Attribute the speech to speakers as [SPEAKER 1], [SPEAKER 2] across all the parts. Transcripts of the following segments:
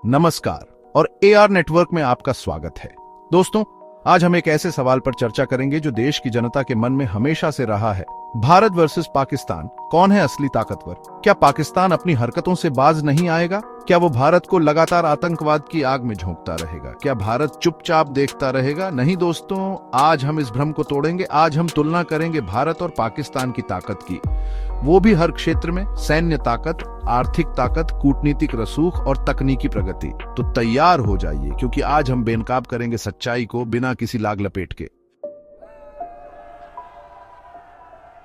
[SPEAKER 1] नमस्कार और AR network में आपका स्वागत है। दोस्तों, आज हम एक ऐसे सवाल पर चर्चा करेंगे जो देश की जनता के मन में हमेशा से रहा है। भारत वर्सेस पाकिस्तान, कौन है असली ताकतवर? क्या पाकिस्तान अपनी हरकतों से बाज नहीं आएगा? क्या वो भारत को लगातार आतंकवाद की आग में झोंकता रहेगा? क्या भारत चुपचाप देखता रहेगा? नहीं दोस्तों, आज हम इस भ्रम को तोड़ेंगे। आज हम तुलना करेंगे भारत और पाकिस्तान की ताकत की, वो भी हर क्षेत्र में। सैन्य ताकत, आर्थिक ताकत, कूटनीतिक रसूख और तकनीकी प्रगति। तो तैयार हो जाइए, क्योंकि आज हम बेनकाब करेंगे सच्चाई को बिना किसी लाग लपेट के।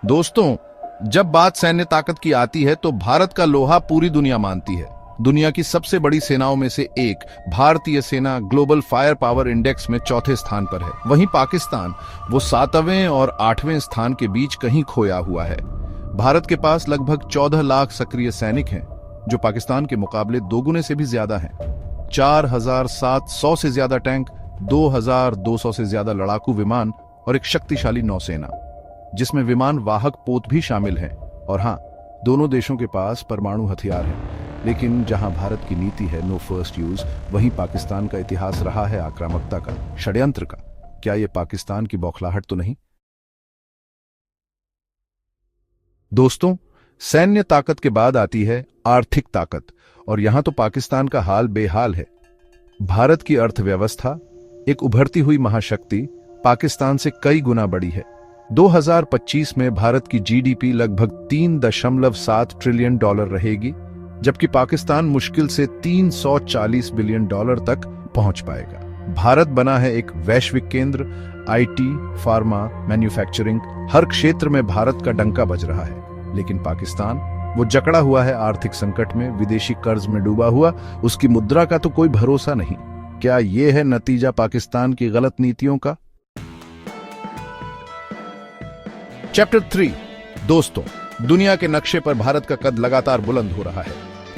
[SPEAKER 1] दोस्तों, जब बात सैन्य ताकत की आती है तो भारत का लोहा पूरी दुनिया मानती है। दुनिया की सबसे बड़ी सेनाओं में से एक भारतीय सेना ग्लोबल फायर पावर इंडेक्स में चौथे स्थान पर है। वहीं पाकिस्तान वो 7वें और 8वें स्थान के बीच कहीं खोया हुआ है। भारत के पास लगभग 14 लाख सक्रिय सैनिक हैं, जो पाकिस्तान के मुकाबले दोगुने से भी ज्यादा हैं। 4700 से ज्यादा टैंक, 2200 से ज्यादा लड़ाकू विमान और एक शक्तिशाली नौसेना, जिसमें विमान वाहक पोत भी शामिल हैं। और हाँ, दोनों देशों के पास परमाणु हथियार हैं। लेकिन जहां भारत की नीति है नो फर्स्ट यूज, वहीं पाकिस्तान का इतिहास रहा है आक्रामकता का, षड्यंत्र का। क्या यह पाकिस्तान की बौखलाहट तो नहीं? दोस्तों, सैन्य ताकत के बाद आती है आर्थिक ताकत, और यहां तो पाकिस्तान का हाल बेहाल है। भारत की अर्थव्यवस्था, एक उभरती हुई महाशक्ति, पाकिस्तान से कई गुना बड़ी है। 2025 में भारत की जीडीपी लगभग $3.7 ट्रिलियन रहेगी, जबकि पाकिस्तान मुश्किल से $340 बिलियन तक पहुंच पाएगा। भारत बना है एक वैश्विक केंद्र। आईटी, फार्मा, मैन्युफैक्चरिंग, हर क्षेत्र में भारत का डंका बज रहा है। लेकिन पाकिस्तान, वो जकड़ा हुआ है आर्थिक संकट में, विदेशी कर्ज में डूबा हुआ। उसकी मुद्रा का तो कोई भरोसा नहीं। क्या यह है नतीजा पाकिस्तान की गलत नीतियों का? चैप्टर 3। दोस्तों, दुनिया के नक्शे पर भारत का कद लगातार बुलंद हो रहा है।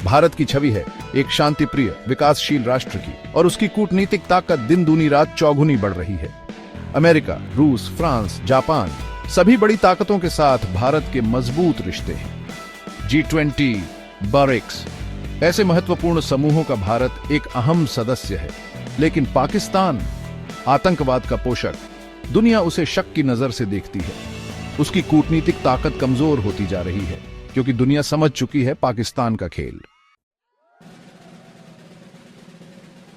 [SPEAKER 1] भारत की छवि है एक शांतिप्रिय, विकासशील राष्ट्र की, और उसकी कूटनीतिक ताकत दिन दूनी रात चौगुनी बढ़ रही है। अमेरिका, रूस, फ्रांस, जापान, सभी बड़ी ताकतों के साथ भारत के मजबूत रिश्ते हैं। G20, ब्रिक्स, ऐसे महत्वपूर्ण समूहों का भारत एक अहम सदस्य है। लेकिन पाकिस्तान, आतंकवाद का पोषक, दुनिया उसे शक की नजर से देखती है। उसकी कूटनीतिक ताकत कमजोर होती जा रही है, क्योंकि दुनिया समझ चुकी है पाकिस्तान का खेल।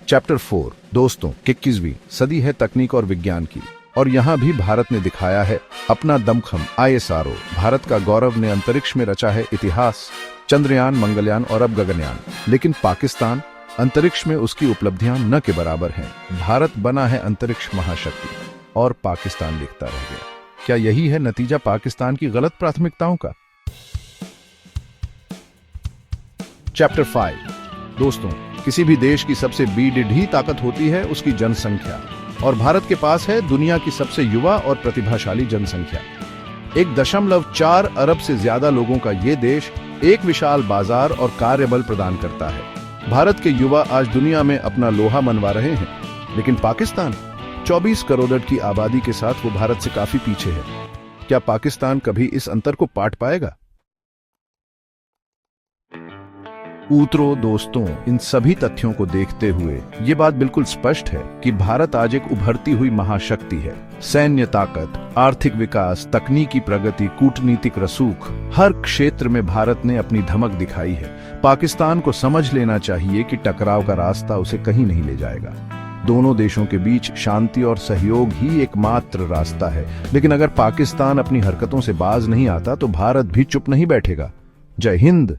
[SPEAKER 1] चैप्टर 4। दोस्तों, 21वीं सदी है तकनीक और विज्ञान की, और यहां भी भारत ने दिखाया है अपना दमखम। ISRO, भारत का गौरव, ने अंतरिक्ष में रचा है इतिहास। चंद्रयान, मंगलयान और अब गगनयान। लेकिन पाकिस्तान, अंतरिक्ष में उसकी उपलब्धियां न के बराबर हैं। भारत बना है अंतरिक्ष महाशक्ति, और पाकिस्तान दिखता रह गया। क्या यही है नतीजा पाकिस्तान की गलत प्राथमिकताओं का? चैप्टर 5। दोस्तों, किसी भी देश की सबसे बीढ़ी ताकत होती है उसकी जनसंख्या, और भारत के पास है दुनिया की सबसे युवा और प्रतिभाशाली जनसंख्या। 1.4 अरब से ज्यादा लोगों का ये देश एक विशाल बाजार और कार्यबल प्रदान करता है। भारत के युवा आज दुनिया में अपना लोहा मनवा रहे हैं, लेकिन पाकिस्तान 24 करोड़ की आबादी के साथ वो भारत से काफी पीछे है। क्या पाकिस्तान कभी इस अंतर को पाट पाएगा? उत्तरों दोस्तों, इन सभी तथ्यों को देखते हुए ये बात बिल्कुल स्पष्ट है कि भारत आज एक उभरती हुई महाशक्ति है। सैन्य ताकत, आर्थिक विकास, तकनीकी प्रगति, कूटनीतिक रसूख, हर क्षेत्र में भारत ने अपनी धमक दिखाई है। पाकिस्तान को समझ लेना चाहिए कि टकराव का रास्ता उसे कहीं नहीं ले जाएगा। दोनों देशों के बीच शांति और सहयोग ही एकमात्र रास्ता है। लेकिन अगर पाकिस्तान अपनी हरकतों से बाज नहीं आता तो भारत भी चुप नहीं बैठेगा। जय हिंद।